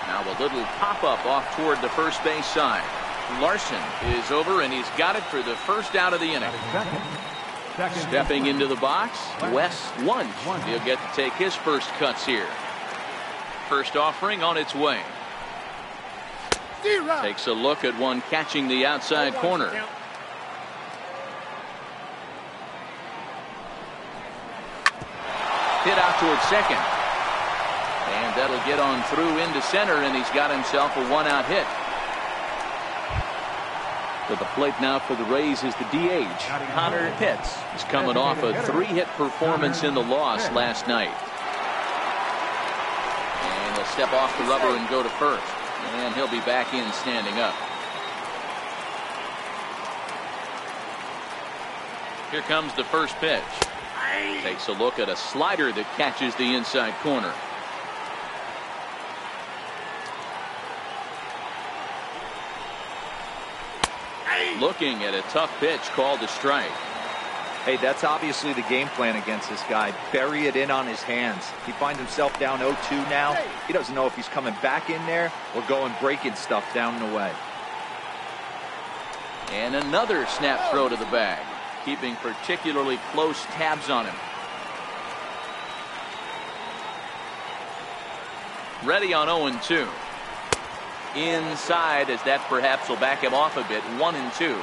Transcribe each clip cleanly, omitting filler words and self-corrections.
Now a little pop-up off toward the first base side. Larson is over, and he's got it for the first out of the inning. Stepping into the box, Wes Wunsch. He'll get to take his first cuts here. First offering on its way. Takes a look at one catching the outside corner. Hit out towards second. And that'll get on through into center, and he's got himself a one-out hit. To the plate now for the Rays is the DH, Connor Pitts. He's coming off a 3-hit performance in the loss last night. And he'll step off the rubber and go to first. And he'll be back in standing up. Here comes the first pitch. Takes a look at a slider that catches the inside corner. Looking at a tough pitch called a strike. Hey, that's obviously the game plan against this guy. Bury it in on his hands. He finds himself down 0-2 now. He doesn't know if he's coming back in there or going breaking stuff down and away. And another snap throw to the bag, keeping particularly close tabs on him. Ready on 0-2. Inside, as that perhaps will back him off a bit. 1-2.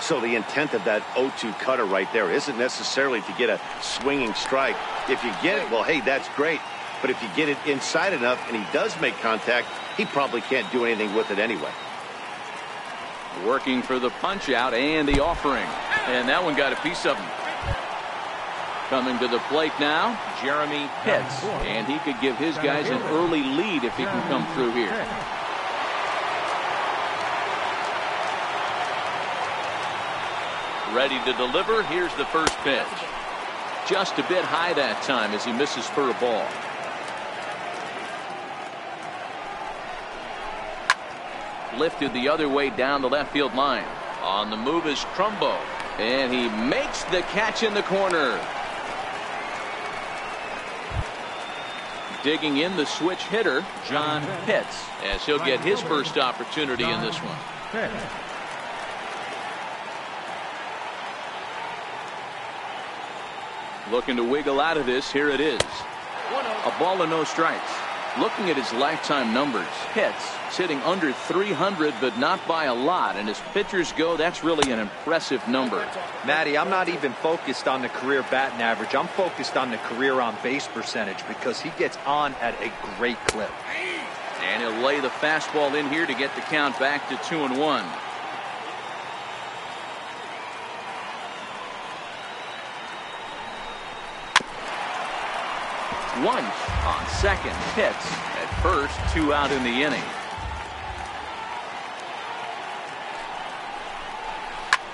So the intent of that 0-2 cutter right there isn't necessarily to get a swinging strike. If you get it, well, hey, that's great. But if you get it inside enough and he does make contact, he probably can't do anything with it anyway. Working for the punch out and the offering. And that one got a piece of him. Coming to the plate now, Jeremy Pitts. And he could give his guys an early lead if he can come through here. Ready to deliver. Here's the first pitch. Just a bit high that time as he misses for a ball. Lifted the other way down the left field line. On the move is Trumbo. And he makes the catch in the corner. Digging in the switch hitter, John Pitts, as he'll get his first opportunity in this one. Looking to wiggle out of this. Here it is. A ball and no strikes. Looking at his lifetime numbers, Pitts sitting under 300, but not by a lot. And as pitchers go, that's really an impressive number. Matty, I'm not even focused on the career batting average. I'm focused on the career on base percentage because he gets on at a great clip. And he'll lay the fastball in here to get the count back to 2-1. Wunsch on second. Pitts at first. 2 out in the inning.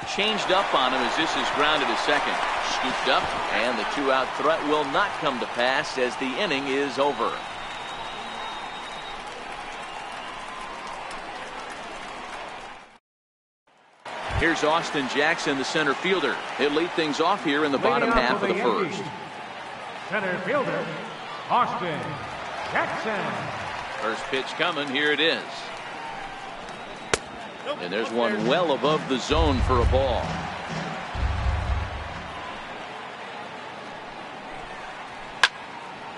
Changed up on him as this is grounded to second. Scooped up, and the 2-out threat will not come to pass as the inning is over. Here's Austin Jackson, the center fielder. He'll lead things off here in the bottom half of the first. Center fielder, Austin Jackson. First pitch coming. Here it is. And there's one well above the zone for a ball.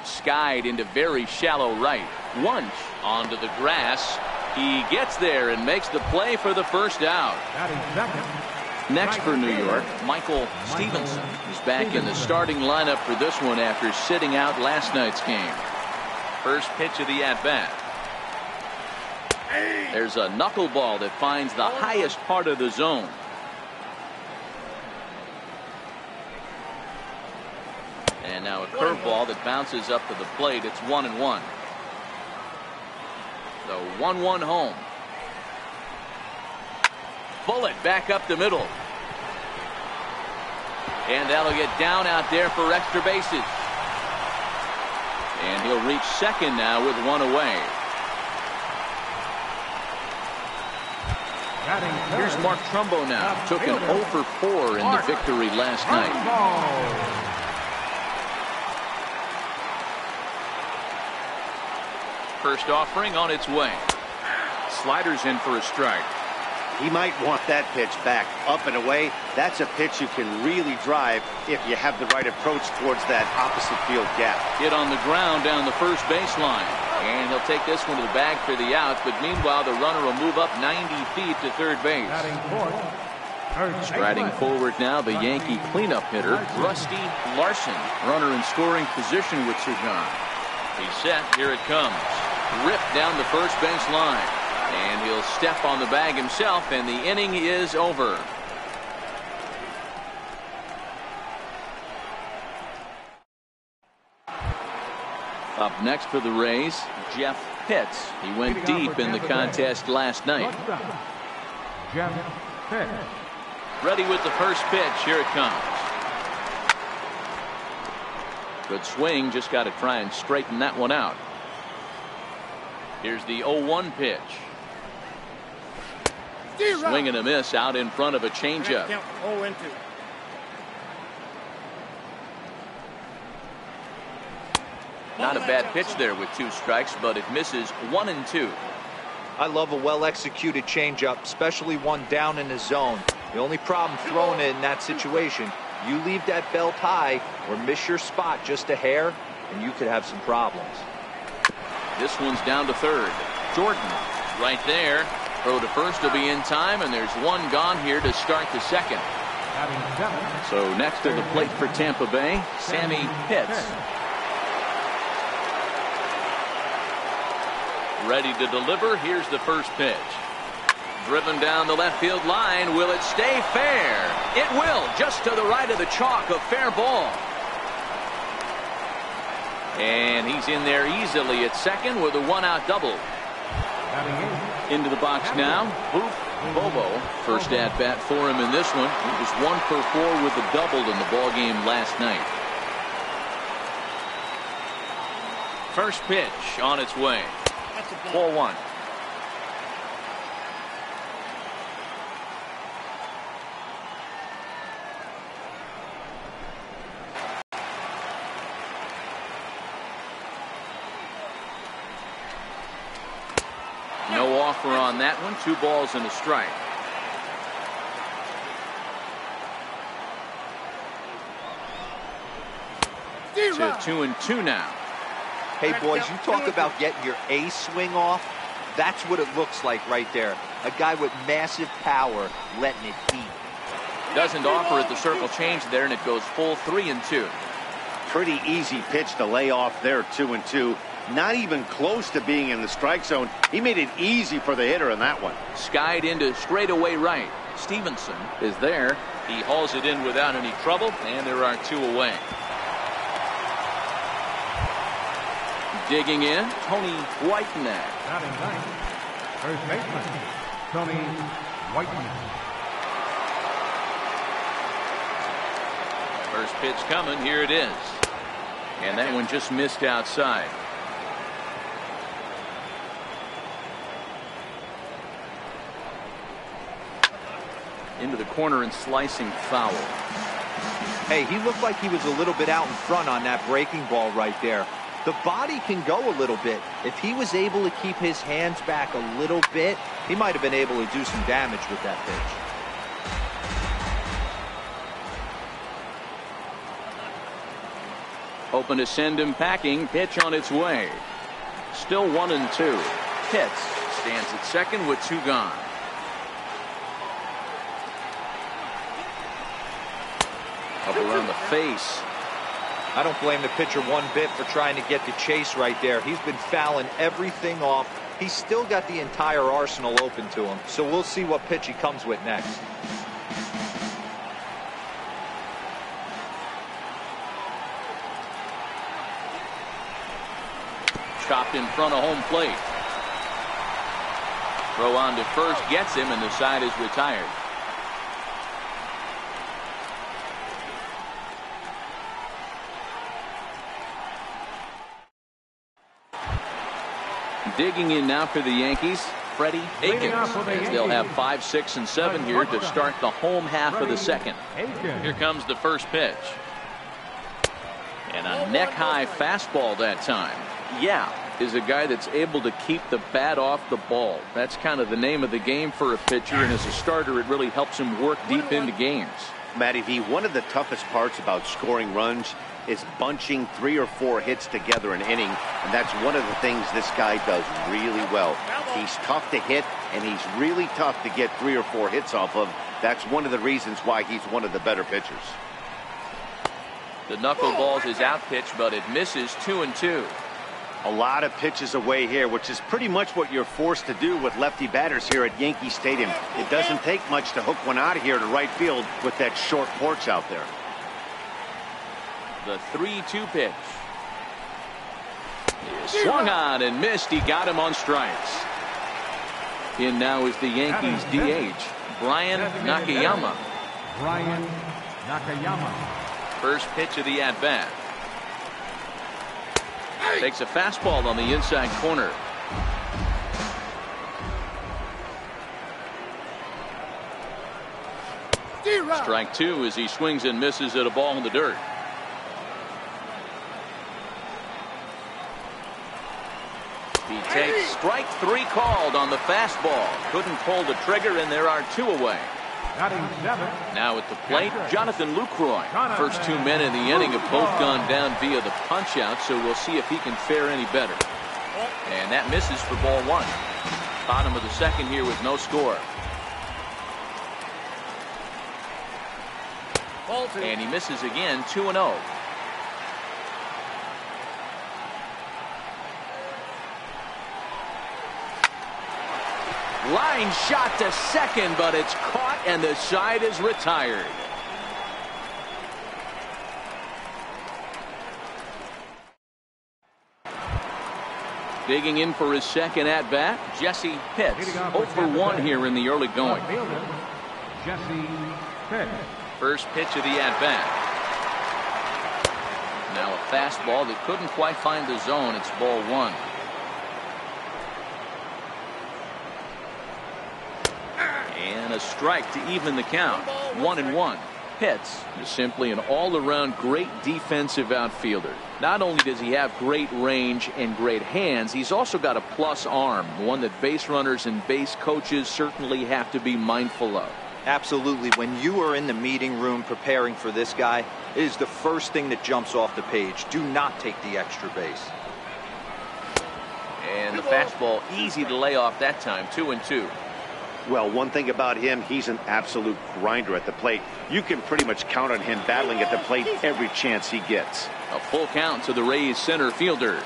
Skied into very shallow right. Wunsch onto the grass. He gets there and makes the play for the first out. Next for New York, Michael Stevenson is back in the starting lineup for this one after sitting out last night's game. First pitch of the at-bat. There's a knuckleball that finds the highest part of the zone. And now a curveball that bounces up to the plate. It's 1-1. The 1-1 home. Bullet back up the middle. And that'll get down out there for extra bases. And he'll reach second now with one away. Here's Mark Trumbo now. Took an 0 for 4 in the victory last night. First offering on its way. Sliders in for a strike. He might want that pitch back, up and away. That's a pitch you can really drive if you have the right approach towards that opposite field gap. Hit on the ground down the first baseline. And he'll take this one to the bag for the outs. But meanwhile, the runner will move up 90 feet to third base. Striding forward now, the Yankee cleanup hitter, Rusty Larson. Runner in scoring position with Sir John. He's set. Here it comes. Ripped down the first base line. And he'll step on the bag himself, and the inning is over. Up next for the Rays, Jeff Pitts. He went deep in the contest last night. Jeff Pitts. Ready with the first pitch. Here it comes. Good swing. Just got to try and straighten that one out. Here's the 0-1 pitch. Swing and a miss out in front of a changeup. Not a bad pitch there with 2 strikes, but it misses 1 and 2. I love a well-executed changeup, especially one down in the zone. The only problem throwing it in that situation, you leave that belt high or miss your spot just a hair, and you could have some problems. This one's down to third. Jordan right there. Throw to first will be in time, and there's one gone here to start the second. So next to the plate for Tampa Bay, Sammy Pitts. Ready to deliver. Here's the first pitch. Driven down the left field line. Will it stay fair? It will. Just to the right of the chalk, a fair ball. And he's in there easily at second with a 1-out double. Into the box now, Boof Bobo. First at bat for him in this one. He was 1 for 4 with the double in the ball game last night. First pitch on its way. 4-1. No offer on that one. 2 balls and a strike. To 2-2 now. Hey, boys, you talk about getting your A swing off. That's what it looks like right there. A guy with massive power letting it deep. Doesn't offer at the circle change there, and it goes full 3-2. Pretty easy pitch to lay off there, 2-2. Not even close to being in the strike zone. He made it easy for the hitter in that one. Skied into straightaway right. Stevenson is there. He hauls it in without any trouble, and there are 2 away. Digging in, Tony Whiteneck. Batting ninth, first baseman, Tony Whiteneck. First pitch coming. Here it is. And that one just missed outside. Into the corner and slicing foul. Hey, he looked like he was a little bit out in front on that breaking ball right there. The body can go a little bit. If he was able to keep his hands back a little bit, he might have been able to do some damage with that pitch. Hoping to send him packing. Pitch on its way. Still 1-2. Pitts stands at second with 2 gone. Up around the face. I don't blame the pitcher one bit for trying to get the chase right there. He's been fouling everything off. He's still got the entire arsenal open to him. So we'll see what pitch he comes with next. Chopped in front of home plate. Throw on to first gets him, and the side is retired. Digging in now for the Yankees, Freddie Aikens, as they'll have 5, 6, and 7 here to start the home half of the second. Here comes the first pitch. And a neck-high fastball that time. Yeah, is a guy that's able to keep the bat off the ball. That's kind of the name of the game for a pitcher, and as a starter it really helps him work deep into games. Matty V, one of the toughest parts about scoring runs is bunching 3 or 4 hits together an inning, and that's one of the things this guy does really well. He's tough to hit, and he's really tough to get 3 or 4 hits off of. That's one of the reasons why he's one of the better pitchers. The knuckleballs is out pitch, but it misses 2-2. A lot of pitches away here, which is pretty much what you're forced to do with lefty batters here at Yankee Stadium. It doesn't take much to hook one out of here to right field with that short porch out there. The 3-2 pitch. Swung on and missed. He got him on strikes. In now is the Yankees DH, Brian Nakayama. Brian Nakayama. First pitch of the at-bat. Takes a fastball on the inside corner. Strike 2 as he swings and misses at a ball in the dirt. He takes strike 3 called on the fastball. Couldn't pull the trigger, and there are 2 away. Now at the plate, Jonathan Lucroy. First 2 men in the inning have both gone down via the punch out, so we'll see if he can fare any better. And that misses for ball 1. Bottom of the second here with no score. And he misses again, 2-0. Line shot to second, but it's caught and the side is retired. Digging in for his second at bat, Jesse Pitts. 0 for 1 here in the early going. Jesse Pitts. First pitch of the at bat. Now a fastball that couldn't quite find the zone. It's ball 1. And a strike to even the count. 1-1. Pitts is simply an all-around great defensive outfielder. Not only does he have great range and great hands, he's also got a plus arm, one that base runners and base coaches certainly have to be mindful of. Absolutely. When you are in the meeting room preparing for this guy, it is the first thing that jumps off the page. Do not take the extra base. And the fastball easy to lay off that time. 2-2. Well, one thing about him, he's an absolute grinder at the plate. You can pretty much count on him battling at the plate every chance he gets. A full count to the Rays center fielder.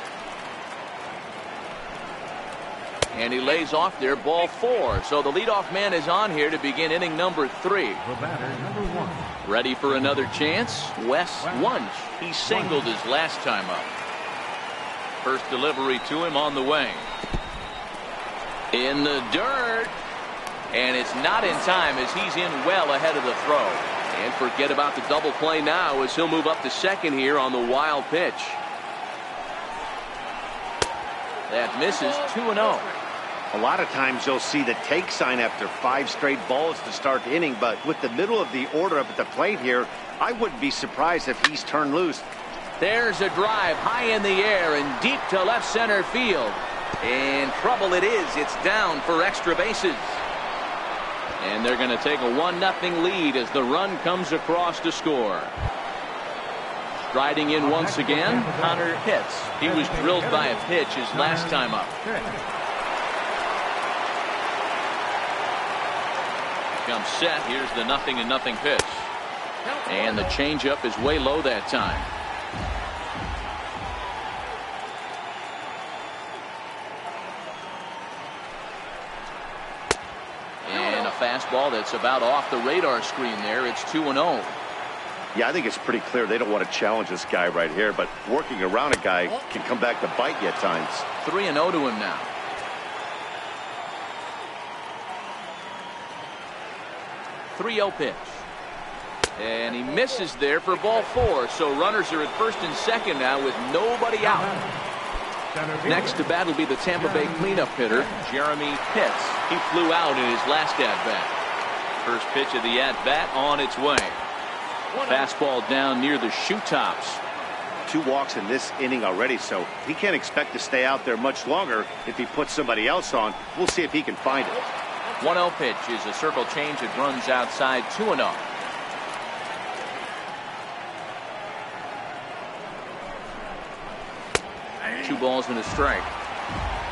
And he lays off there, ball 4. So the leadoff man is on here to begin inning number 3. The batter, number 1. Ready for another chance? Wes Wunsch. He singled his last time up. First delivery to him on the way. In the dirt. And it's not in time as he's in well ahead of the throw. And forget about the double play now as he'll move up to second here on the wild pitch. That misses. 2-0. A lot of times you'll see the take sign after 5 straight balls to start the inning, but with the middle of the order up at the plate here, I wouldn't be surprised if he's turned loose. There's a drive high in the air and deep to left center field. And trouble it is. It's down for extra bases. And they're going to take a 1-0 lead as the run comes across to score. Striding in once again, Connor Pitts. He was drilled by a pitch his last time up. Comes set. Here's the 0-0 pitch. And the changeup is way low that time. And a fastball that's about off the radar screen there. It's 2-0. Yeah, I think it's pretty clear they don't want to challenge this guy right here, but working around a guy can come back to bite you at times. 3-0 to him now. .30 pitch. And he misses there for ball 4. So runners are at first and second now with nobody out. Next to bat will be the Tampa Bay cleanup hitter, Jeremy Pitts. He flew out in his last at-bat. First pitch of the at-bat on its way. Fastball down near the shoe tops. 2 walks in this inning already, so he can't expect to stay out there much longer if he puts somebody else on. We'll see if he can find it. 1-0 pitch is a circle change. It runs outside 2-0. Two balls and a strike.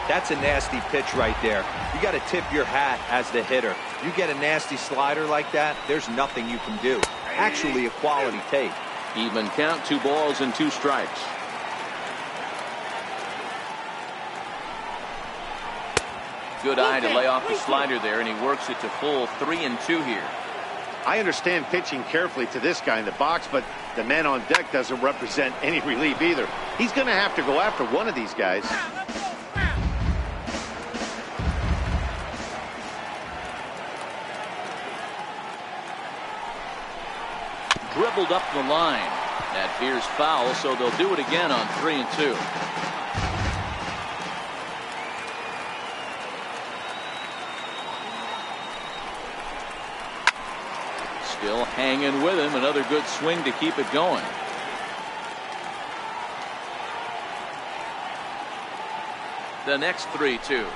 That's a nasty pitch right there. You got to tip your hat as the hitter. You get a nasty slider like that, there's nothing you can do. Actually a quality take. Even count, 2 balls and 2 strikes. Good eye to lay off the slider there, and he works it to full 3-2 here. I understand pitching carefully to this guy in the box, but the man on deck doesn't represent any relief either. He's going to have to go after one of these guys. Dribbled up the line. That veers foul, so they'll do it again on 3-2. Still hanging with him. Another good swing to keep it going. The next 3-2.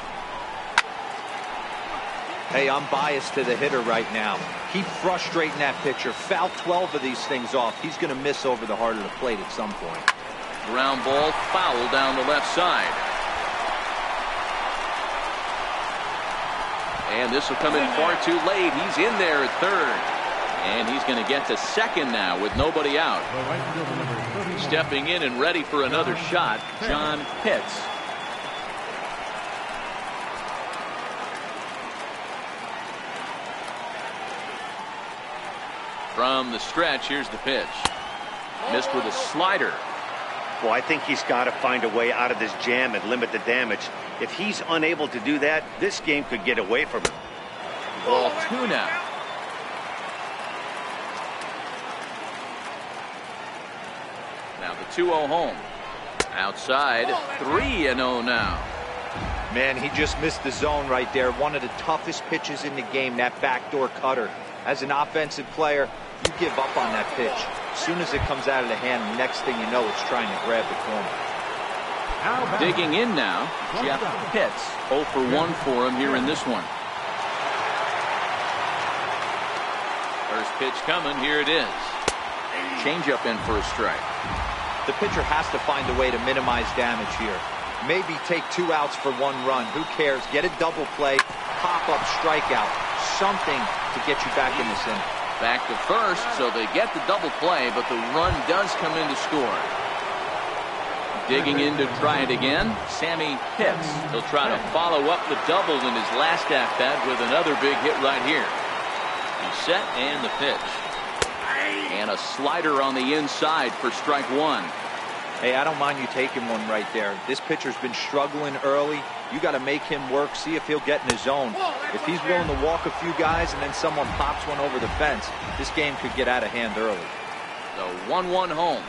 Hey, I'm biased to the hitter right now. Keep frustrating that pitcher. Foul 12 of these things off. He's going to miss over the heart of the plate at some point. Ground ball foul down the left side. And this will come in far too late. He's in there at third. And he's going to get to second now with nobody out. Stepping in and ready for another shot, John Pitts. From the stretch, here's the pitch. Missed with a slider. Well, I think he's got to find a way out of this jam and limit the damage. If he's unable to do that, this game could get away from him. Ball 2 now. Now the 2-0 home. Outside, 3-0 now. Man, he just missed the zone right there. One of the toughest pitches in the game, that backdoor cutter. As an offensive player, you give up on that pitch. As soon as it comes out of the hand, the next thing you know, it's trying to grab the corner. Digging in now, Jeff Pitts. 0 for 1 for him here in this one. First pitch coming. Here it is. Changeup in for a strike. The pitcher has to find a way to minimize damage here. Maybe take 2 outs for 1 run. Who cares? Get a double play, pop-up strikeout, something to get you back in this inning. Back to first, so they get the double play, but the run does come in to score. Digging in to try it again, Sammy Pitts. He'll try to follow up the double in his last at-bat with another big hit right here. He's set, and the pitch. And a slider on the inside for strike 1. Hey, I don't mind you taking one right there. This pitcher's been struggling early. You got to make him work, see if he'll get in his zone. If he's willing to walk a few guys and then someone pops one over the fence, this game could get out of hand early. The 1-1 home.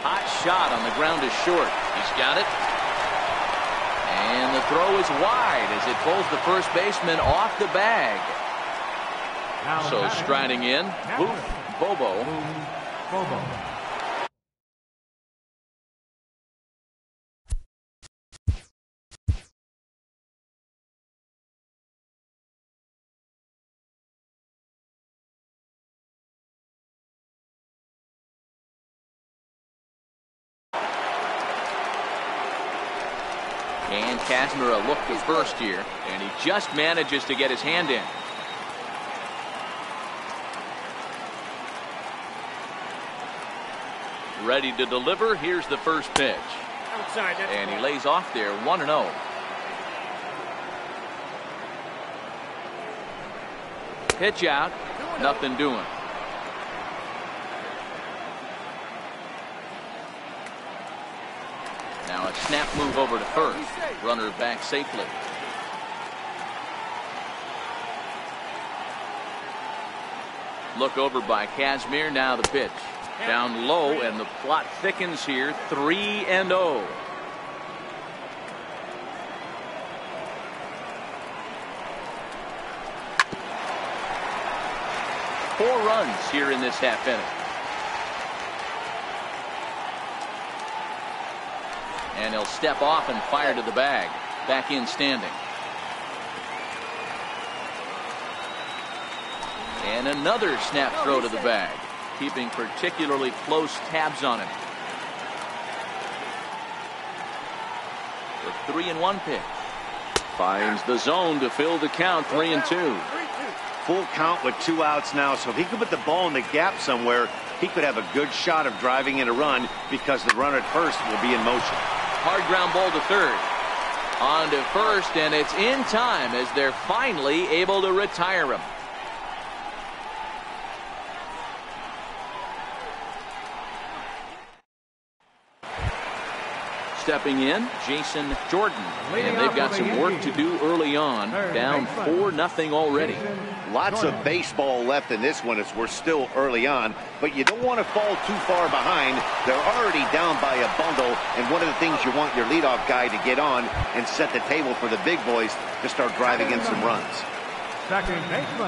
Hot shot on the ground is short. He's got it. And the throw is wide as it pulls the first baseman off the bag. So striding in, Bobo. And Kastner a look to first here, and he just manages to get his hand in. Ready to deliver. Here's the first pitch. Outside, and he lays off there, 1-0. Pitch out, nothing doing. Now a snap move over to first. Runner back safely. Look over by Kazmir. Now the pitch. Down low, and the plot thickens here. 3-0. Four runs here in this half inning. And he'll step off and fire to the bag. Back in standing. And another snap throw to the bag. Keeping particularly close tabs on him. The 3-1 pitch. Finds the zone to fill the count. 3-2. Full count with 2 outs now, so if he could put the ball in the gap somewhere, he could have a good shot of driving in a run because the runner at first will be in motion. Hard ground ball to third. On to first, and it's in time as they're finally able to retire him. Stepping in, Jason Jordan. And they've got some work to do early on. Down 4-0 already. Lots of baseball left in this one as we're still early on, but you don't want to fall too far behind. They're already down by a bundle, and one of the things you want your leadoff guy to get on and set the table for the big boys to start driving in some runs.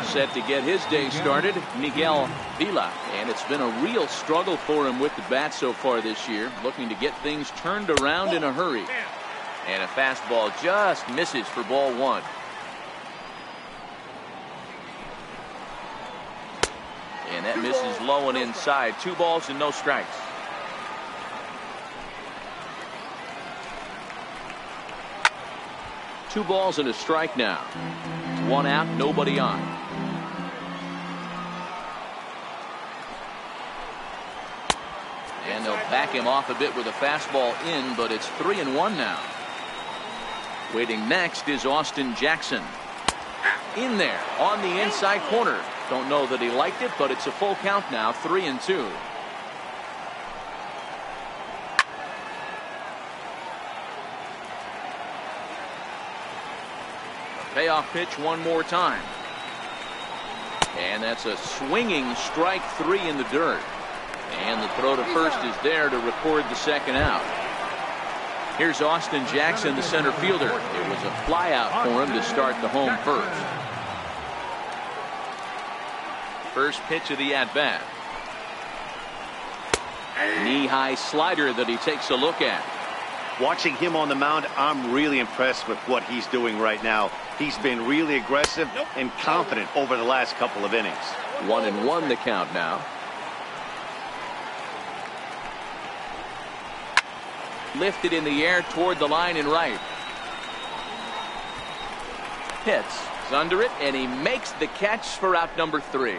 Set to get his day started, Miguel Vila. And it's been a real struggle for him with the bat so far this year. Looking to get things turned around in a hurry. And a fastball just misses for ball 1. And that misses low and inside. 2 balls and no strikes. Two balls and a strike now. 1 out, nobody on. And they'll back him off a bit with a fastball in, but it's 3-1 now. Waiting next is Austin Jackson. In there on the inside corner. Don't know that he liked it, but it's a full count now. 3-2. Payoff pitch one more time. And that's a swinging strike 3 in the dirt. And the throw to first is there to record the second out. Here's Austin Jackson, the center fielder. It was a fly out for him to start the home first. First pitch of the at-bat. Knee-high slider that he takes a look at. Watching him on the mound, I'm really impressed with what he's doing right now. He's been really aggressive and confident over the last couple of innings. 1-1 the count now. Lifted in the air toward the line and right. Hits. He's under it, and he makes the catch for out number 3.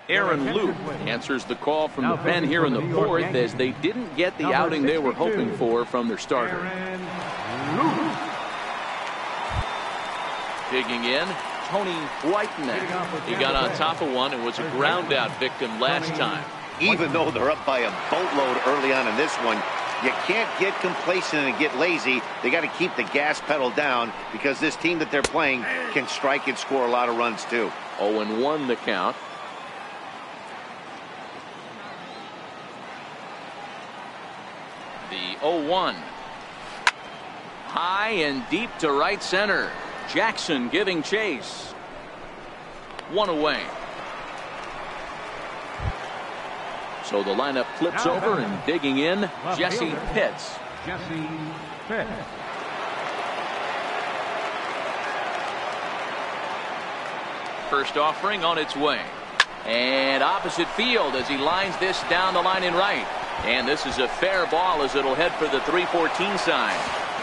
Aaron Luke answers the call from the pen here in the 4th as they didn't get the outing they were hoping for from their starter. Digging in, Tony Whiteman. He got on top of one and was a ground out victim last time. Even though they're up by a boatload early on in this one, you can't get complacent and get lazy. They got to keep the gas pedal down because this team that they're playing can strike and score a lot of runs too. 0-1 the count. The 0-1. High and deep to right center. Jackson giving chase. 1 away. So the lineup flips over and digging in, Jesse Pitts. Jesse Pitts. First offering on its way. And opposite field as he lines this down the line in right. And this is a fair ball as it'll head for the 3-14 sign.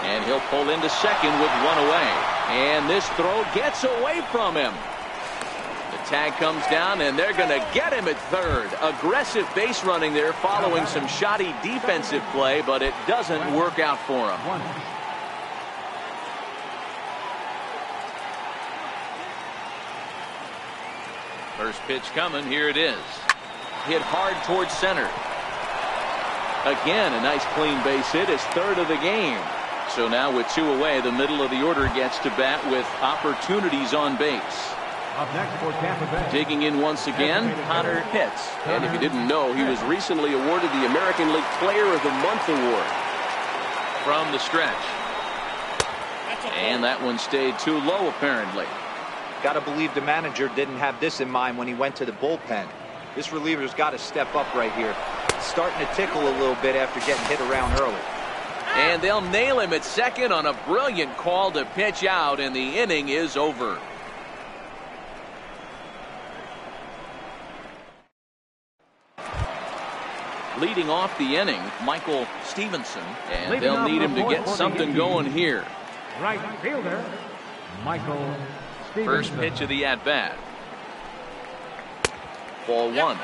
And he'll pull into second with 1 away. And this throw gets away from him. The tag comes down and they're going to get him at third. Aggressive base running there following some shoddy defensive play, but it doesn't work out for him. First pitch coming. Here it is. Hit hard towards center. Again, a nice clean base hit, his 3rd of the game. So now with 2 away, the middle of the order gets to bat with opportunities on base. Up next for Tampa Bay. Digging in once again, Connor Pitts. And if you didn't know, he was recently awarded the American League Player of the Month award from the stretch. And that one stayed too low, apparently. Got to believe the manager didn't have this in mind when he went to the bullpen. This reliever's got to step up right here. It's starting to tickle a little bit after getting hit around early. And they'll nail him at second on a brilliant call to pitch out, and the inning is over. Leading off the inning, Michael Stevenson, and they'll need him to get something going here. Right fielder, Michael Stevenson. First pitch of the at-bat. Ball one.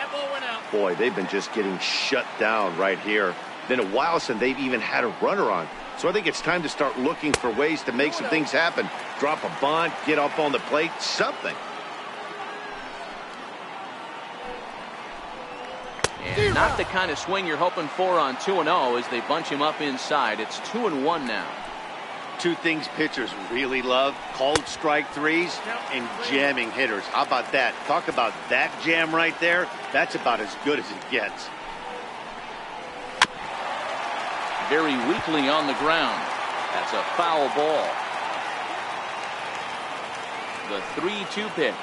Boy, they've been just getting shut down right here. Been a while since they've even had a runner on. So I think it's time to start looking for ways to make some things happen. Drop a bunt, get up on the plate, something. And not the kind of swing you're hoping for on 2-0 as they bunch him up inside. It's 2-1 now. Two things pitchers really love: called strike threes and jamming hitters. How about that? Talk about that jam right there. That's about as good as it gets. Very weakly on the ground. That's a foul ball. The 3-2 pitch.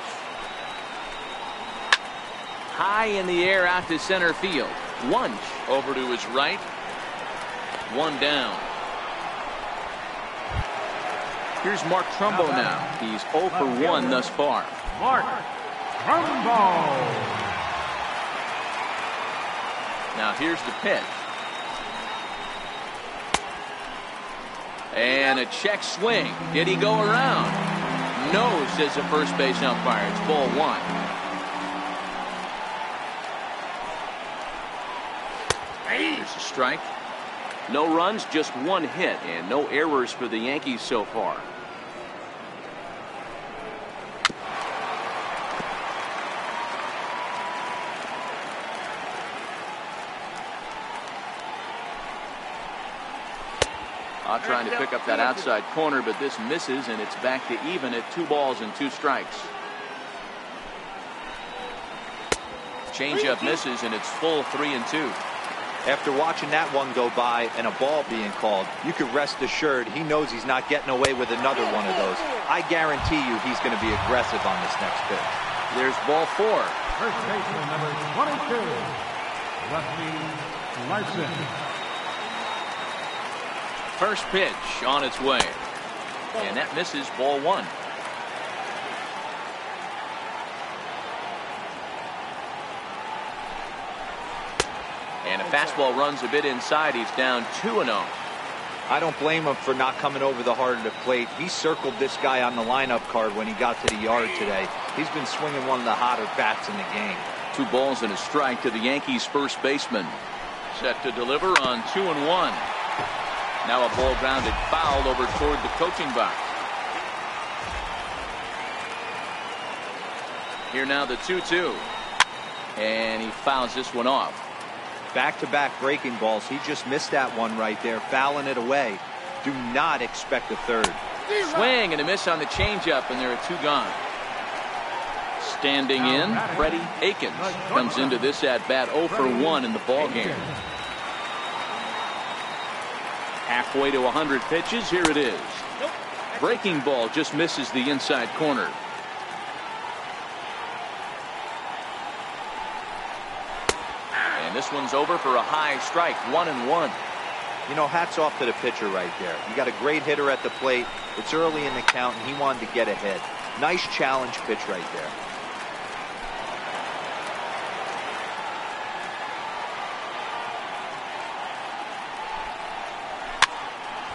High in the air out to center field. Wunsch over to his right. One down. Here's Mark Trumbo now. He's 0 for 1 thus far. Mark Trumbo. Now here's the pitch. And a check swing. Did he go around? No, says the first base umpire. It's ball one. Here's a strike. No runs, just one hit, and no errors for the Yankees so far. Trying to pick up that outside corner, but this misses, and it's back to even at 2 balls and 2 strikes. Changeup misses, and it's full 3-2. After watching that one go by and a ball being called, you can rest assured he knows he's not getting away with another one of those. I guarantee you he's going to be aggressive on this next pitch. There's ball 4. First baseman number 22, Rusty Larson. First pitch on its way, and that misses, ball 1. And a fastball runs a bit inside. He's down 2-0. I don't blame him for not coming over the heart of the plate. He circled this guy on the lineup card when he got to the yard today. He's been swinging one of the hotter bats in the game. 2 balls and a strike to the Yankees first baseman. Set to deliver on 2-1. Now a ball grounded foul over toward the coaching box. Here now the 2-2. And he fouls this one off. Back-to-back breaking balls. He just missed that one right there, fouling it away. Do not expect a third. Swing and a miss on the changeup, and there are 2 gone. Standing in, Freddie Akins comes into this at-bat 0 for 1 in the ballgame. Halfway to 100 pitches. Here it is. Breaking ball just misses the inside corner. And this one's over for a high strike. 1-1. You know, hats off to the pitcher right there. You got a great hitter at the plate. It's early in the count, and he wanted to get ahead. Nice challenge pitch right there.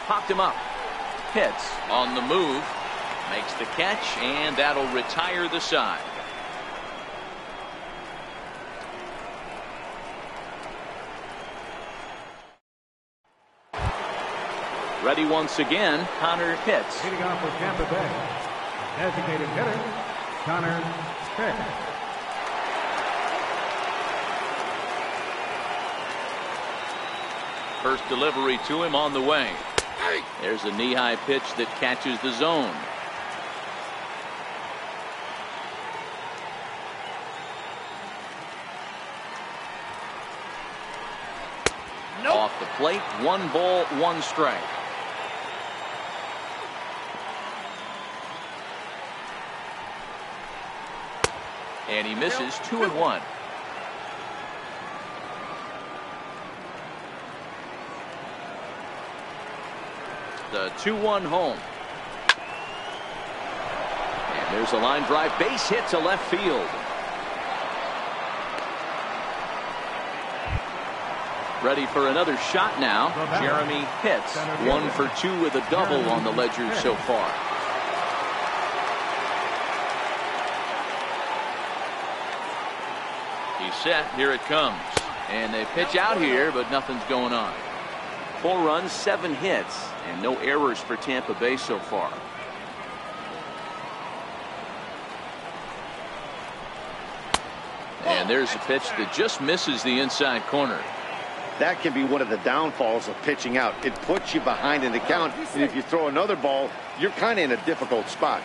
Popped him up. Hits on the move. Makes the catch, and that'll retire the side. Ready once again, Connor Pitts. Leading off for Tampa Bay, designated hitter, Connor Pitts. First delivery to him on the way. There's a knee-high pitch that catches the zone. Off the plate, 1 ball, 1 strike. And he misses 2-1. a 2-1 home. And there's a line drive base hit to left field. Ready for another shot now. Jeremy Pitts, 1 for 2 with a double on the ledger so far. He's set. Here it comes. And they pitch out here, but nothing's going on. 4 runs, 7 hits, and no errors for Tampa Bay so far. And there's a pitch that just misses the inside corner. That can be one of the downfalls of pitching out. It puts you behind in the count, and if you throw another ball, you're kind of in a difficult spot.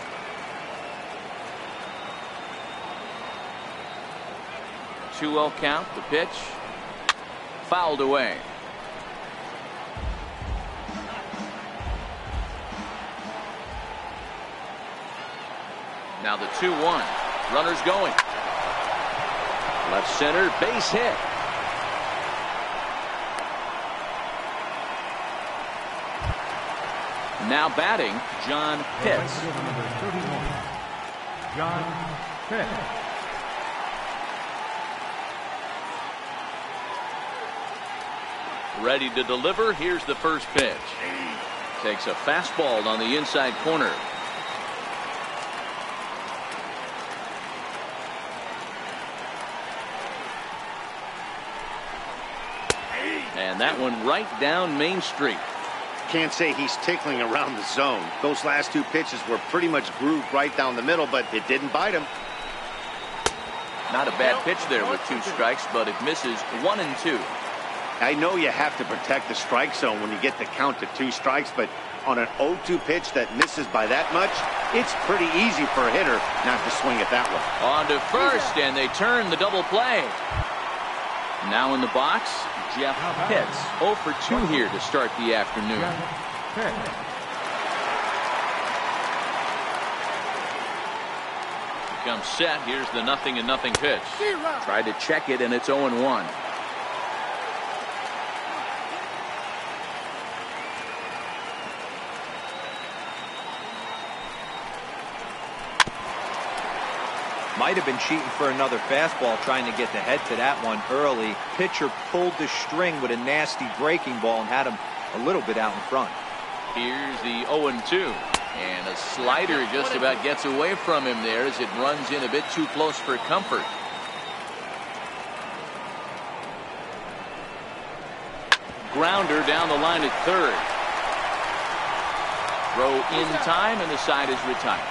Two-0 count. The pitch fouled away. Now the 2-1. Runners going. Left center, base hit. Now batting, John Pitts. John Pitts. Ready to deliver. Here's the first pitch. Takes a fastball on the inside corner. And that one right down Main Street. Can't say he's tickling around the zone. Those last 2 pitches were pretty much grooved right down the middle, but it didn't bite him. Not a bad pitch there with 2 strikes, but it misses 1 and 2. I know you have to protect the strike zone when you get the count to 2 strikes, but on an 0-2 pitch that misses by that much, it's pretty easy for a hitter not to swing it that way. On to first, and they turn the double play. Now in the box, Jeff Pitts. 0 for 2 here to start the afternoon. Comes set. Here's the 0-0 pitch. Tried to check it, and it's 0-1. Might have been cheating for another fastball, trying to get the head to that one early. Pitcher pulled the string with a nasty breaking ball and had him a little bit out in front. Here's the 0-2. And a slider just about gets away from him there as it runs in a bit too close for comfort. Grounder down the line at third. Throw in time, and the side is retired.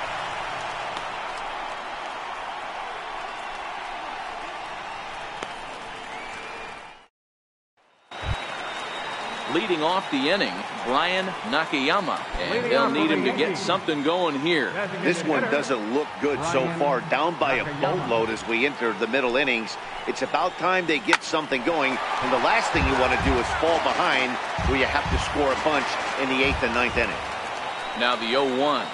Leading off the inning, Brian Nakayama, and they'll need him to get something going here. This one doesn't look good so far, down by a boatload as we enter the middle innings. It's about time they get something going, and the last thing you want to do is fall behind where you have to score a bunch in the 8th and 9th inning. Now the 0-1.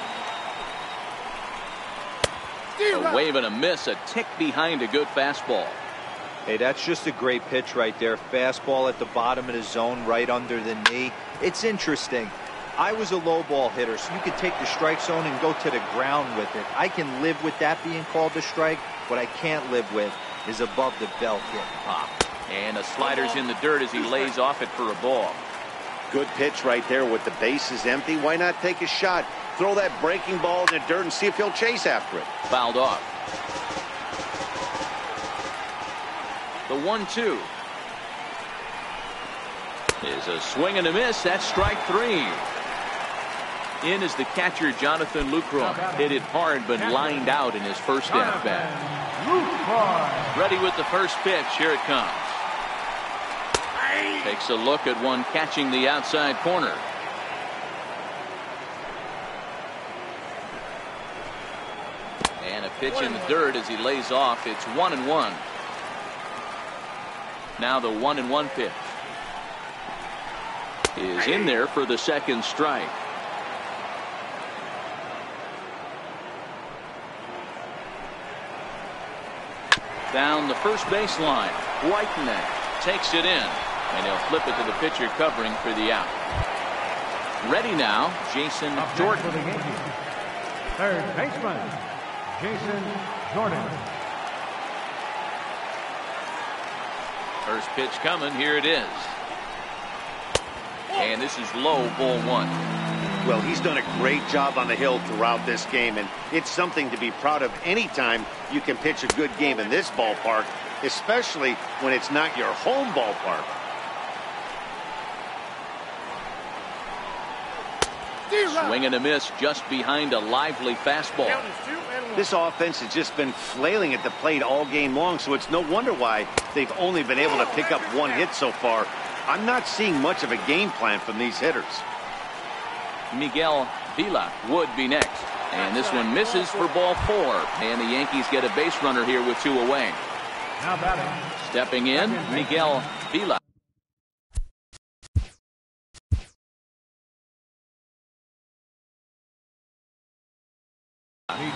A wave and a miss, a tick behind a good fastball. Hey, that's just a great pitch right there. Fastball at the bottom of the zone, right under the knee. It's interesting. I was a low ball hitter, so you could take the strike zone and go to the ground with it. I can live with that being called a strike. What I can't live with is above the belt getting popped. And a slider's in the dirt as he lays off it for a ball. Good pitch right there with the bases empty. Why not take a shot? Throw that breaking ball in the dirt and see if he'll chase after it. Fouled off. The 1-2 is a swing and a miss. That's strike 3. In is the catcher, Jonathan Lucroy. Hit it hard, but lined out in his first at bat. Ready with the first pitch. Here it comes. Takes a look at one catching the outside corner. And a pitch in the dirt as he lays off. It's 1-1. Now the 1-1 pitch is in there for the second strike. Down the first baseline, Whiteman takes it in, and he'll flip it to the pitcher covering for the out. Ready now, Jason Up next Jordan. for the Yankees, third baseman, Jason Jordan. First pitch coming. Here it is. And this is low, ball one. Well, he's done a great job on the hill throughout this game, and it's something to be proud of anytime you can pitch a good game in this ballpark, especially when it's not your home ballpark. Swing and a miss just behind a lively fastball. This offense has just been flailing at the plate all game long, so it's no wonder why they've only been able to pick up one hit so far. I'm not seeing much of a game plan from these hitters. Miguel Vila would be next. And this one misses for ball four. And the Yankees get a base runner here with two away. Now batting. Stepping in, Miguel Vila.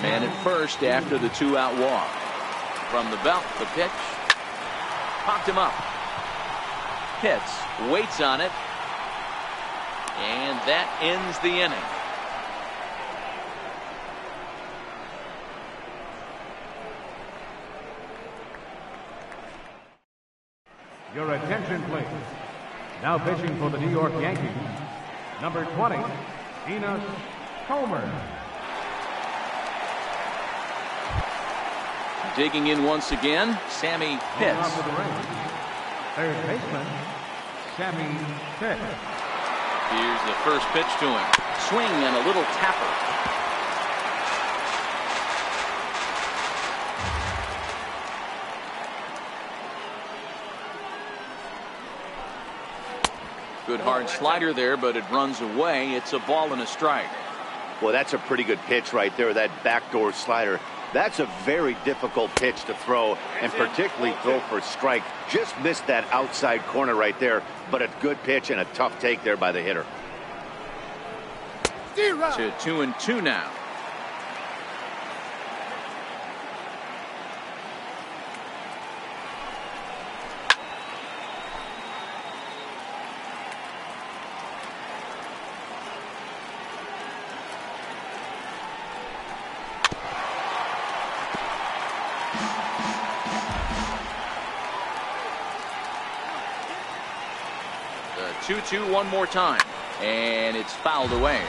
Man at first after the two-out walk. From the belt, the pitch. Popped him up. Hits, waits on it. And that ends the inning. Your attention, please. Now pitching for the New York Yankees, number 20, Enos Comer. Digging in once again, Sammy Pitts. Off to the ring, third baseman, Sammy Pitts. Here's the first pitch to him. Swing and a little tapper. Good hard slider there, but it runs away. It's a ball and a strike. Well, that's a pretty good pitch right there, that backdoor slider. That's a very difficult pitch to throw, and particularly throw for a strike. Just missed that outside corner right there, but a good pitch and a tough take there by the hitter. To 2-2 now. The 2-2 one more time, and it's fouled away.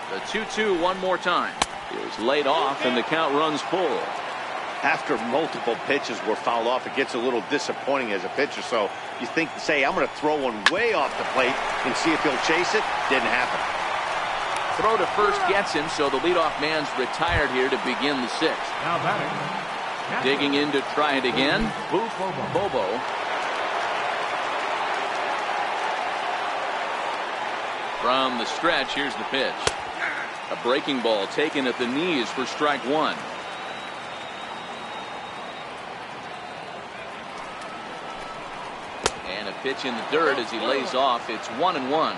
The 2-2 one more time. It was laid off, and the count runs full. After multiple pitches were fouled off, it gets a little disappointing as a pitcher. So you say, I'm going to throw one way off the plate and see if he'll chase it. Didn't happen. Throw to first gets him, so the leadoff man's retired here to begin the sixth. Now batting. Digging in to try it again, Bobo. From the stretch, here's the pitch. A breaking ball taken at the knees for strike one. And a pitch in the dirt as he lays off. It's 1-1.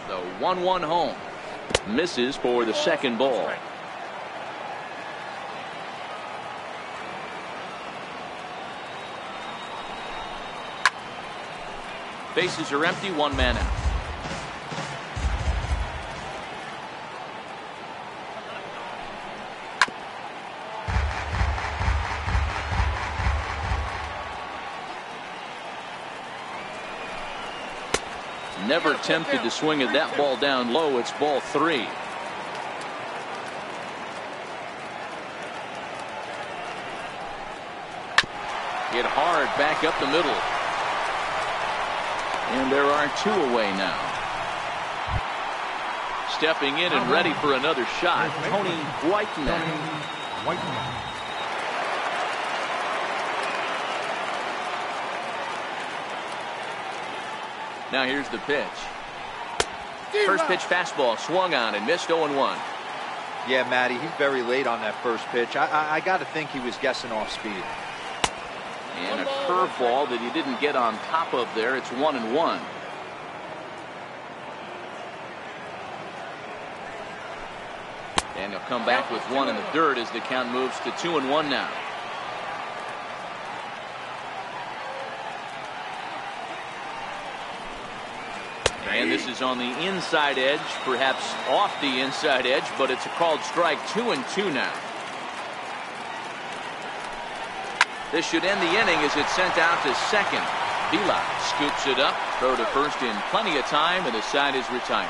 The 1-1 home. Misses for the second ball. Bases are empty, one man out. Never tempted to swing at that ball down low. It's ball three. Hit hard back up the middle. And there are two away now. Stepping in and ready for another shot, Tony Whiteman. Now here's the pitch. First pitch fastball swung on and missed 0-1. Yeah, Matty, he's very late on that first pitch. I got to think he was guessing off speed. And a curveball that he didn't get on top of there. It's 1-1. And he'll come back with one in the dirt as the count moves to 2-1 now. This is on the inside edge, perhaps off the inside edge, but it's a called strike. 2-2 now. This should end the inning as it's sent out to second. Vila scoops it up, throw to first in plenty of time, and the side is retired.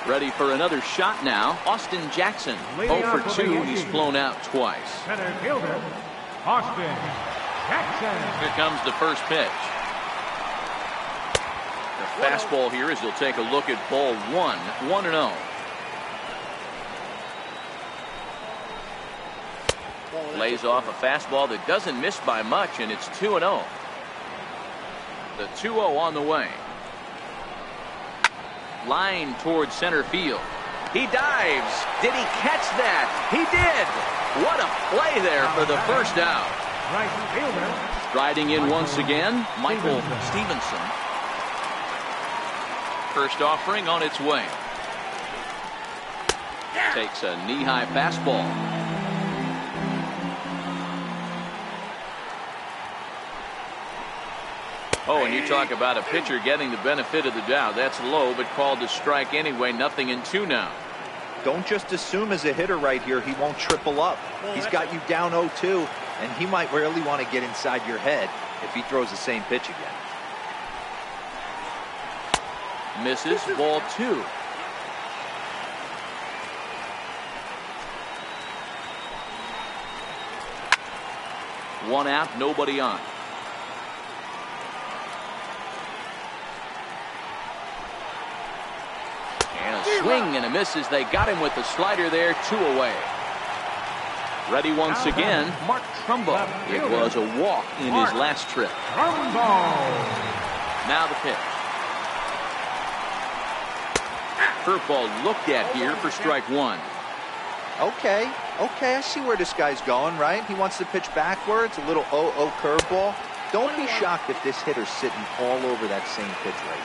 Ready for another shot now. Austin Jackson, 0 for 2. He's flown out twice. Center fielder, Austin Jackson. Here comes the first pitch. The fastball here as he'll take a look at ball 1, 1-0. Lays off a fastball that doesn't miss by much, and it's 2-0. The 2-0 on the way. Line towards center field. He dives. Did he catch that? He did. What a play there for the first out. Right fielder. Striding in once again, Michael Stevenson. First offering on its way. Takes a knee-high fastball. Oh, and you talk about a pitcher getting the benefit of the doubt. That's low, but called a strike anyway. 0-2 now. Don't just assume as a hitter right here he won't triple up. He's got you down 0-2, and he might really want to get inside your head if he throws the same pitch again. Misses, ball 2. One out, nobody on. And a swing and a miss as they got him with the slider there. 2 away. Ready once again, Mark Trumbo. It was a walk in his last trip. Now the pitch. Curveball looked at here for strike 1. Okay, I see where this guy's going, right? He wants to pitch backwards, a little 0-0 curveball. Don't be shocked if this hitter's sitting all over that same pitch right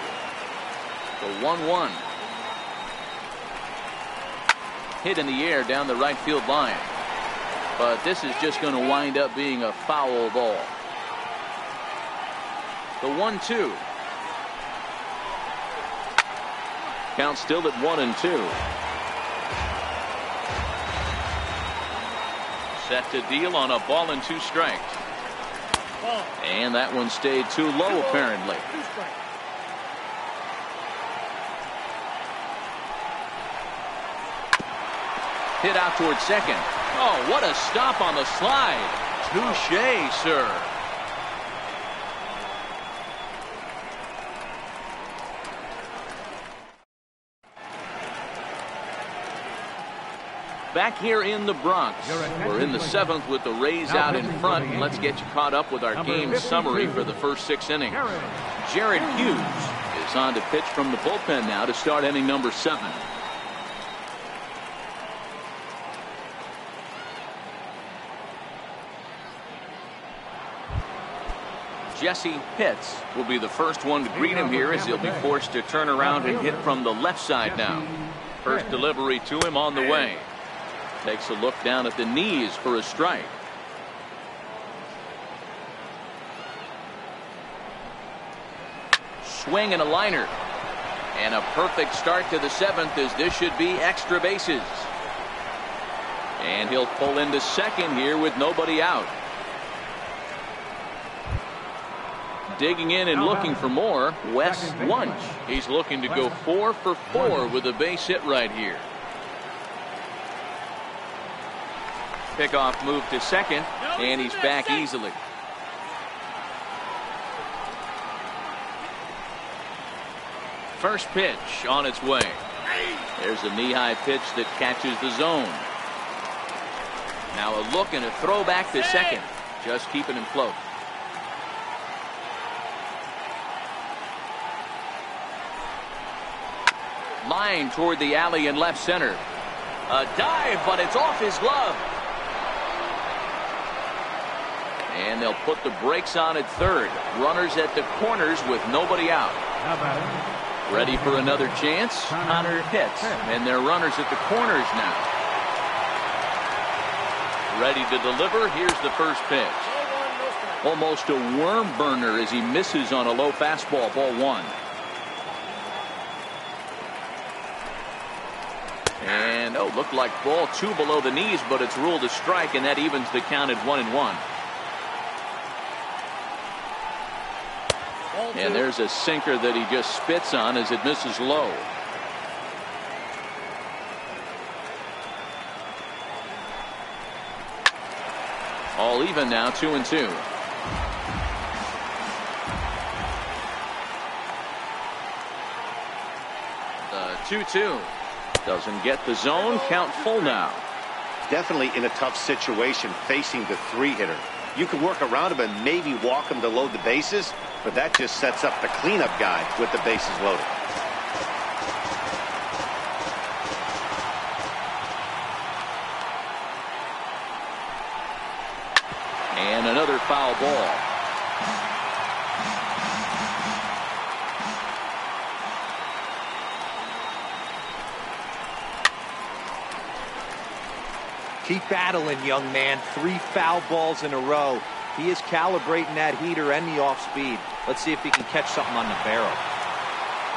here. The 1-1. Hit in the air down the right field line. But this is just going to wind up being a foul ball. The 1-2. Count still at 1-2. Set to deal on a ball and 2 strikes. And that one stayed too low apparently. Hit out towards second. Oh, what a stop on the slide. Touché, sir. Back here in the Bronx. We're in the 7th with the Rays out in front. And let's get you caught up with our game summary for the first 6 innings. Jared Hughes is on to pitch from the bullpen now to start inning number 7. Jesse Pitts will be the first one to greet him here as he'll be forced to turn around and hit from the left side now. First delivery to him on the way. Takes a look down at the knees for a strike. Swing and a liner. And a perfect start to the 7th as this should be extra bases. And he'll pull into second here with nobody out. Digging in and looking for more, Wes Wunsch. He's looking to go 4 for 4 with a base hit right here. Pickoff move to second, and he's back easily. First pitch on its way. There's a knee-high pitch that catches the zone. Now a look and a throw back to second. Just keeping him close. Line toward the alley in left center. A dive, but it's off his glove. And they'll put the brakes on at third. Runners at the corners with nobody out. Ready for another chance? Connor Pitts. And they're runners at the corners now. Ready to deliver. Here's the first pitch. Almost a worm burner as he misses on a low fastball. Ball 1. And looked like ball 2 below the knees, but it's ruled a strike, and that evens the count at 1-1. And there's a sinker that he just spits on as it misses low. All even now, 2-2. The 2-2 doesn't get the zone. Count full now. Definitely in a tough situation facing the 3-hitter. You can work around him and maybe walk him to load the bases, but that just sets up the cleanup guy with the bases loaded. And another foul ball. Keep battling, young man. 3 foul balls in a row. He is calibrating that heater and the off speed. Let's see if he can catch something on the barrel.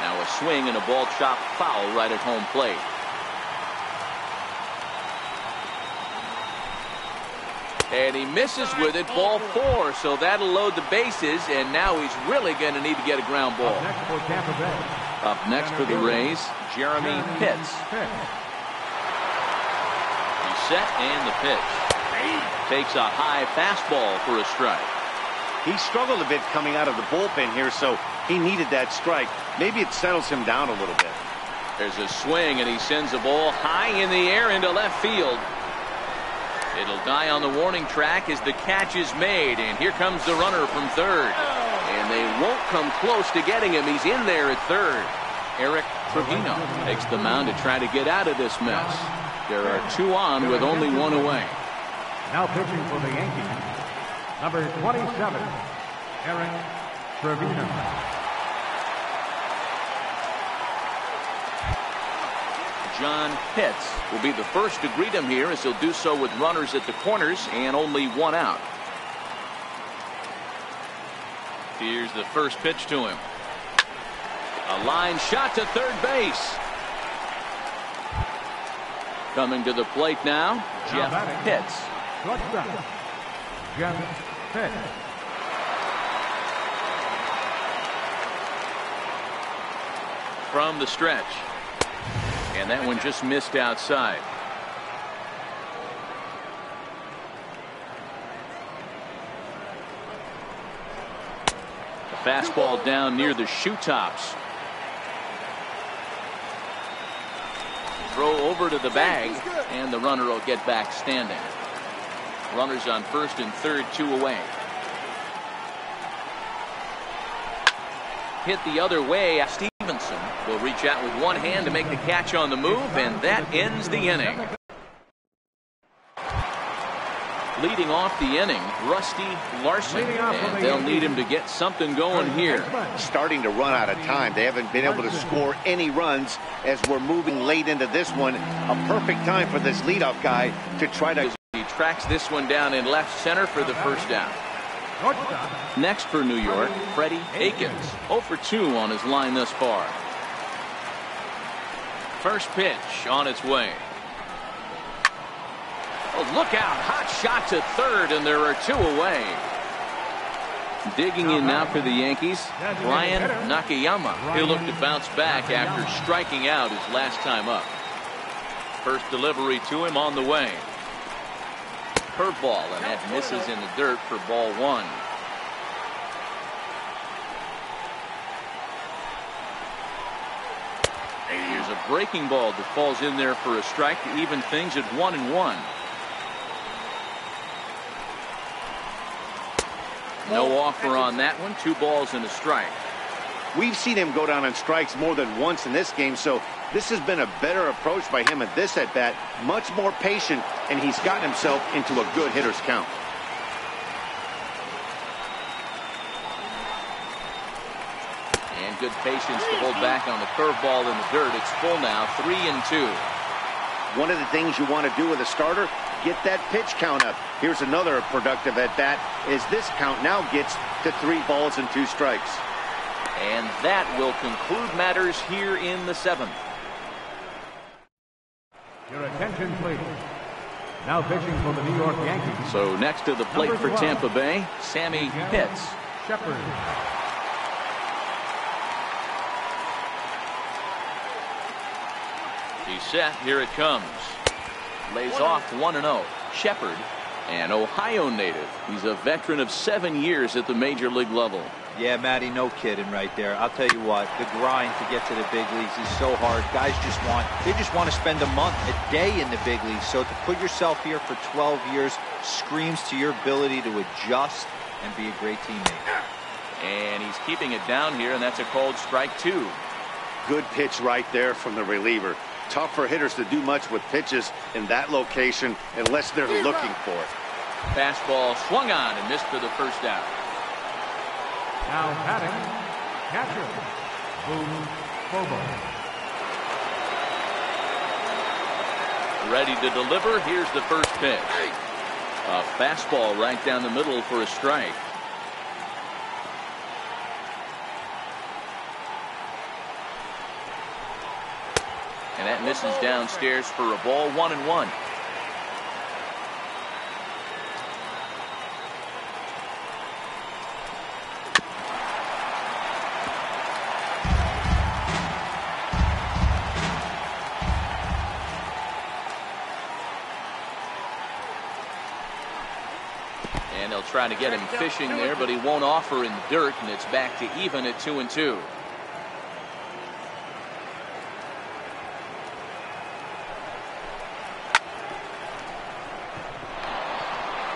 Now a swing and a ball chopped foul right at home plate. And he misses with it. Ball 4. So that'll load the bases. And now he's really going to need to get a ground ball. Up next for the Rays, Jeremy Pitts. Set and the pitch. Takes a high fastball for a strike. He struggled a bit coming out of the bullpen here, so he needed that strike. Maybe it settles him down a little bit. There's a swing, and he sends the ball high in the air into left field. It'll die on the warning track as the catch is made, and here comes the runner from third. And they won't come close to getting him. He's in there at third. Eric Trevino takes the mound to try to get out of this mess. There are 2 on with only 1 away. Now pitching for the Yankees, number 27, Eric Trevino. John Pitts will be the first to greet him here, as he'll do so with runners at the corners and only 1 out. Here's the first pitch to him. A line shot to third base. Coming to the plate now, Jeff Pitts. Jeff Pitts. From the stretch. And that one just missed outside. The fastball down near the shoe tops. Throw over to the bag, and the runner will get back standing. Runners on first and third, 2 away. Hit the other way. Stevenson will reach out with one hand to make the catch on the move, and that ends the inning. Leading off the inning, Rusty Larson, and they'll need him to get something going here. Starting to run out of time. They haven't been able to score any runs as we're moving late into this one. A perfect time for this leadoff guy to try to... He tracks this one down in left center for the first down. Next for New York, Freddie Akins. 0 for 2 on his line thus far. First pitch on its way. Oh, look out. Hot shot to third, and there are 2 away. Digging in now for the Yankees, Brian Nakayama. He'll look to bounce back after striking out his last time up. First delivery to him on the way. Curveball, and that misses in the dirt for ball 1. Here's a breaking ball that falls in there for a strike to even things at 1-1. No offer on that one. 2 balls and a strike. We've seen him go down on strikes more than once in this game, so this has been a better approach by him at this at-bat. Much more patient, and he's gotten himself into a good hitter's count. And good patience to hold back on the curveball in the dirt. It's full now, 3-2. One of the things you want to do with a starter, get that pitch count up. Here's another productive at-bat as this count now gets to 3 balls and 2 strikes. And that will conclude matters here in the 7th. Your attention, please. Now pitching for the New York Yankees. So next to the plate for Tampa Bay, Sammy Pitts. Shepard. He's set. Here it comes. Lays off 1-0. Shepard, an Ohio native. He's a veteran of 7 years at the major league level. Yeah, Matty, no kidding right there. I'll tell you what, the grind to get to the big leagues is so hard. Guys just want to spend a month, a day in the big leagues. So to put yourself here for 12 years screams to your ability to adjust and be a great teammate. And he's keeping it down here, and that's a called strike 2. Good pitch right there from the reliever. Tough for hitters to do much with pitches in that location unless they're looking for it. Fastball swung on and missed for the first out. Now batting, catcher, Boone Bobo. Ready to deliver. Here's the first pitch. A fastball right down the middle for a strike. And that misses downstairs for a ball. 1-1. And they'll try to get him fishing there, but he won't offer in the dirt, and it's back to even at 2-2.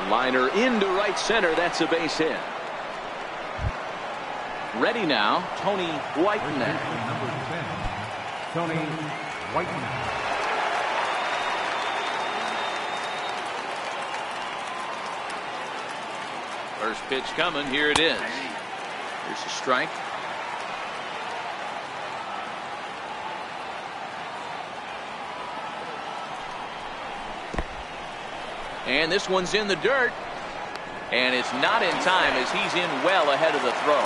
Liner into right center. That's a base hit. Ready now, Tony Whitenet. Number 10, Tony Whitenet. First pitch coming. Here it is. Here's a strike. And this one's in the dirt. And it's not in time as he's in well ahead of the throw.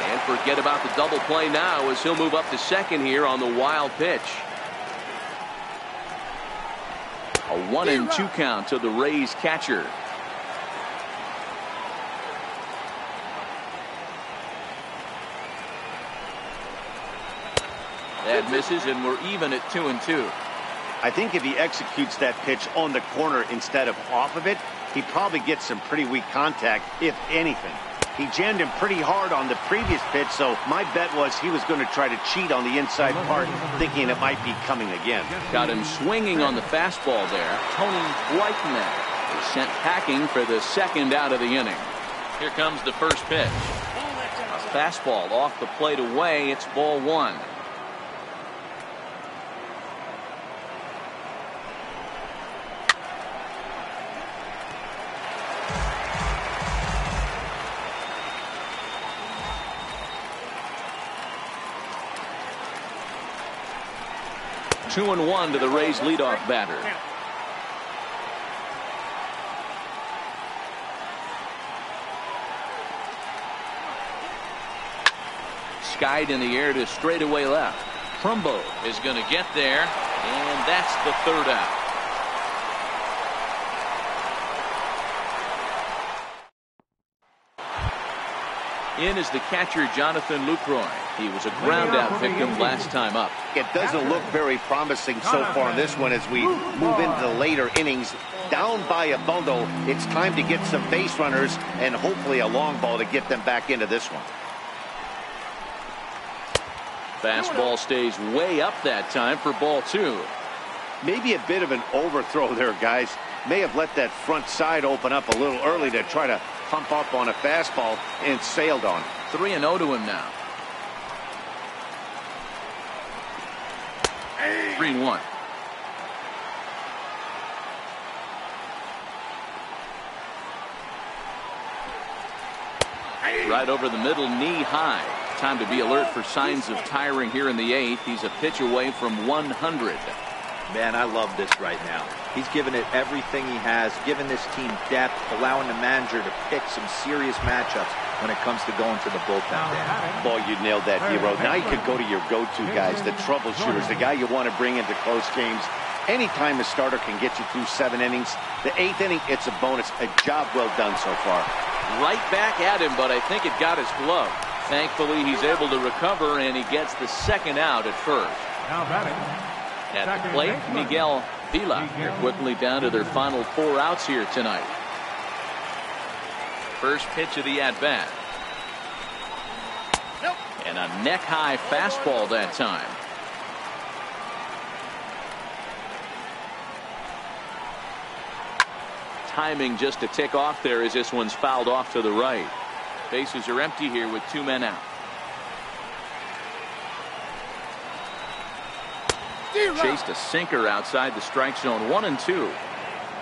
And forget about the double play now as he'll move up to second here on the wild pitch. A 1-2 count to the Rays catcher. That misses, and we're even at 2-2. I think if he executes that pitch on the corner instead of off of it, he probably gets some pretty weak contact, if anything. He jammed him pretty hard on the previous pitch, so my bet was he was going to try to cheat on the inside part, thinking it might be coming again. Got him swinging on the fastball there. Tony Whitenet is sent packing for the second out of the inning. Here comes the first pitch. A fastball off the plate away. It's ball 1. Two and 1 to the Rays leadoff batter. Skied in the air to straightaway left. Trumbo is going to get there, and that's the third out. In is the catcher, Jonathan Lucroy. He was a ground-out victim last time up. It doesn't look very promising so far in this one as we move into the later innings. Down by a bundle, it's time to get some base runners and hopefully a long ball to get them back into this one. Fastball stays way up that time for ball 2. Maybe a bit of an overthrow there, guys. May have let that front side open up a little early to try to pump up on a fastball and sailed on. 3-0 to him now. 3-1. Right over the middle, knee high. Time to be alert for signs of tiring here in the 8th. He's a pitch away from 100. Man, I love this right now. He's given it everything he has, given this team depth, allowing the manager to pick some serious matchups when it comes to going to the bullpen. Boy, you nailed that, Hero. Now you could go to your go-to guys, the troubleshooters, the guy you want to bring into close games. Anytime a starter can get you through 7 innings, the 8th inning, it's a bonus. A job well done so far. Right back at him, but I think it got his glove. Thankfully, he's able to recover, and he gets the second out at first. Now batting. At the plate, Miguel Vila. They're quickly down to their final 4 outs here tonight. First pitch of the at-bat. And a neck-high fastball that time. Timing just a tick off there as this one's fouled off to the right. Bases are empty here with 2 men out. Chased a sinker outside the strike zone. 1-2.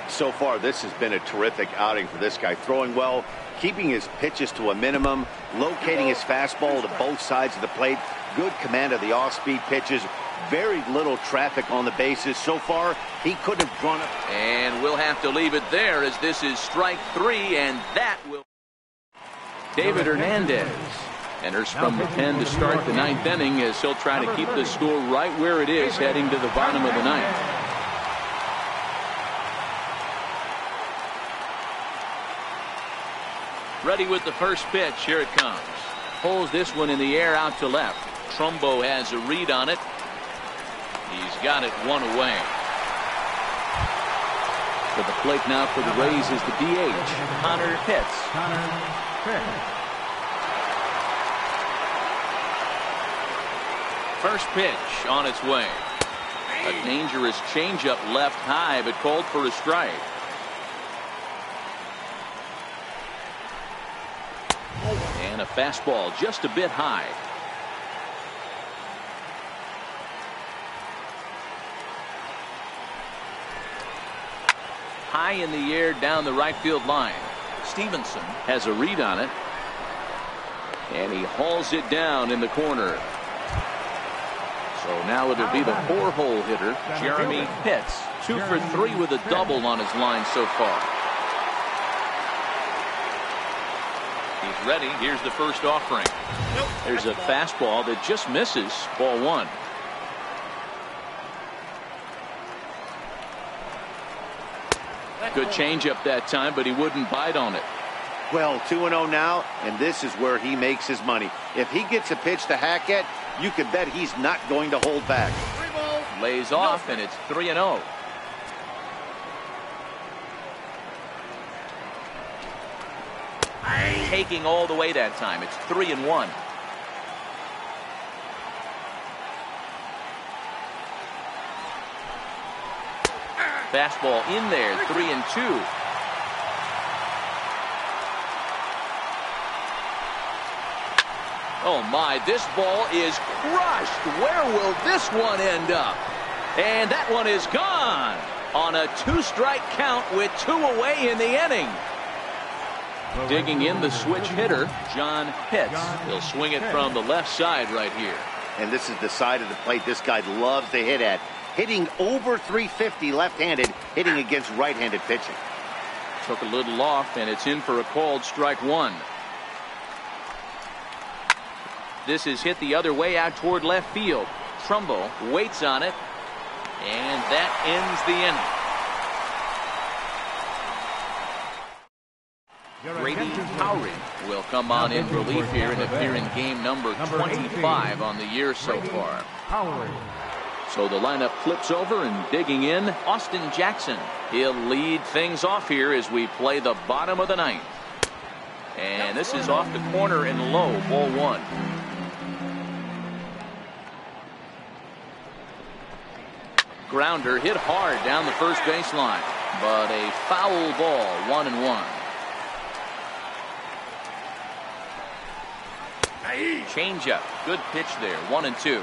So far, this has been a terrific outing for this guy. Throwing well, keeping his pitches to a minimum, locating his fastball to both sides of the plate. Good command of the off-speed pitches. Very little traffic on the bases. So far, he couldn't have drawn up. And we'll have to leave it there as this is strike 3, and that will. David Hernandez enters from the pen to start the 9th inning as he'll try to keep the score right where it is heading to the bottom of the 9th. Ready with the first pitch. Here it comes. Pulls this one in the air out to left. Trumbo has a read on it. He's got it 1 away. To the plate now for the Rays is the DH, Connor Pitts. First pitch on its way. A dangerous changeup left high, but called for a strike. And a fastball just a bit high. High in the air down the right field line. Stevenson has a read on it. And he hauls it down in the corner. So now it'll be the 4-hole hitter, Jeremy Pitts. 2 for 3 with a double on his line so far. He's ready. Here's the first offering. There's a fastball that just misses. Ball 1. Good changeup that time, but he wouldn't bite on it. Well, 2-0 now, and this is where he makes his money. If he gets a pitch to hack at, you could bet he's not going to hold back. Lays off, and it's 3-0. Taking all the way that time. It's 3-1. Fastball in there. 3-2. Oh my, this ball is crushed. Where will this one end up? And that one is gone on a 2-strike count with 2 away in the inning. Digging in the switch hitter, John Pitts. He'll swing it from the left side right here. And this is the side of the plate this guy loves to hit at. Hitting over 350 left-handed, hitting against right-handed pitching. Took a little off, and it's in for a called strike 1. This is hit the other way out toward left field. Trumbo waits on it, and that ends the inning. Grady Howry will come on in relief here and appear in game number 25 on the year so far. So the lineup flips over, and digging in, Austin Jackson. He'll lead things off here as we play the bottom of the 9th. And this is off the corner and low, ball 1. Grounder hit hard down the first baseline, but a foul ball, 1-1. Changeup, good pitch there, 1-2.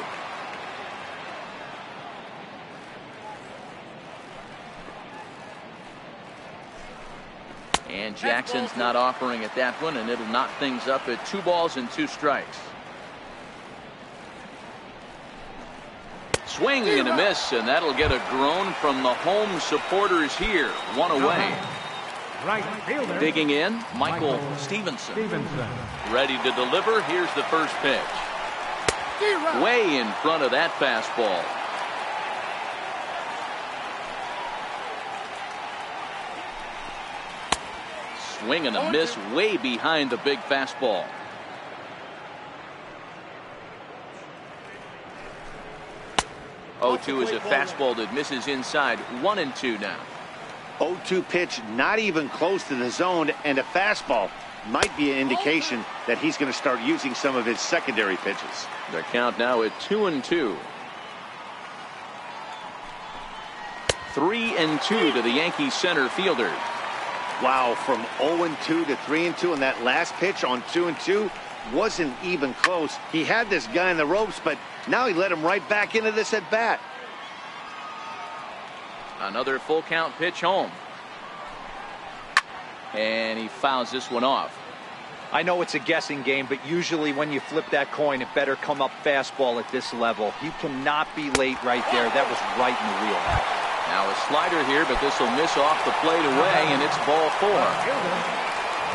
And Jackson's not offering at that one, and it'll knock things up at 2 balls and 2 strikes. Swing and a miss, and that'll get a groan from the home supporters here. One away. Right fielder. Digging in, Michael Stevenson. Ready to deliver. Here's the first pitch. Way in front of that fastball. Swing and a miss way behind the big fastball. Oh, 2 is a fastball that misses inside. 1-2 now. 0-2 pitch, not even close to the zone, and a fastball might be an indication that he's going to start using some of his secondary pitches. The count now at 2-2. 3-2 to the Yankees center fielder. Wow, from 0-2 to 3-2, and that last pitch on 2-2 wasn't even close. He had this guy in the ropes, but now he let him right back into this at bat. Another full count pitch home. And he fouls this one off. I know it's a guessing game, but usually when you flip that coin, it better come up fastball at this level. You cannot be late right there. That was right in the wheelhouse. Now a slider here, but this will miss off the plate away, and it's ball 4.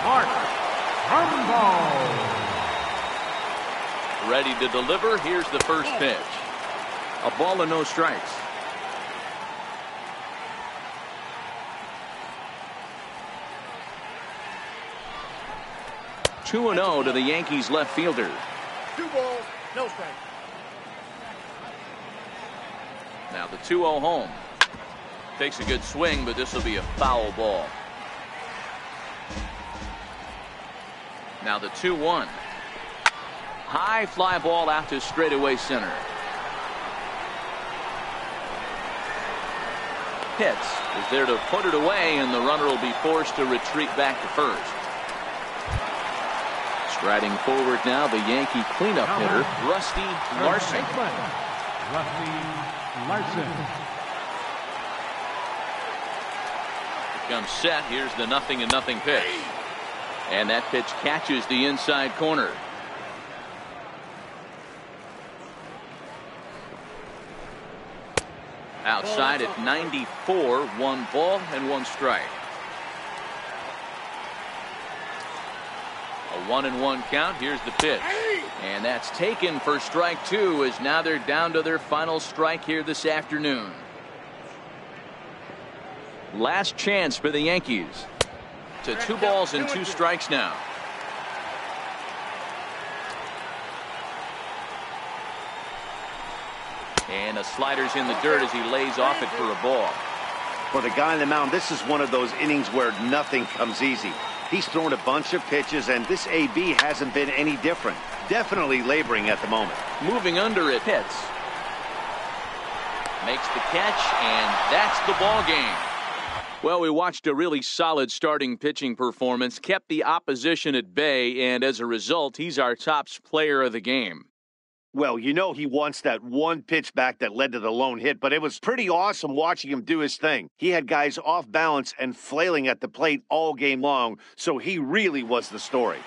Mark Rumble. Ready to deliver. Here's the first pitch. A ball and no strikes. Two and 0 to the Yankees left fielder. 2 balls, no strikes. Now the 2-0 home. Takes a good swing, but this will be a foul ball. Now the 2-1. High fly ball out to straightaway center. Pitts is there to put it away, and the runner will be forced to retreat back to first. Striding forward now, the Yankee cleanup hitter, Rusty Larson. Comes set. Here's the 0-0 pitch. And that pitch catches the inside corner. Outside at 94, 1 ball and 1 strike. A 1-1 count. Here's the pitch. And that's taken for strike 2, as now they're down to their final strike here this afternoon. Last chance for the Yankees. To 2 balls and 2 strikes now. And the slider's in the dirt as he lays off it for a ball. For the guy on the mound, this is one of those innings where nothing comes easy. He's thrown a bunch of pitches, and this AB hasn't been any different. Definitely laboring at the moment. Moving under it, hits. Makes the catch, and that's the ball game. Well, we watched a really solid starting pitching performance, kept the opposition at bay, and as a result, he's our top player of the game. Well, you know he wants that one pitch back that led to the lone hit, but it was pretty awesome watching him do his thing. He had guys off balance and flailing at the plate all game long, so he really was the story.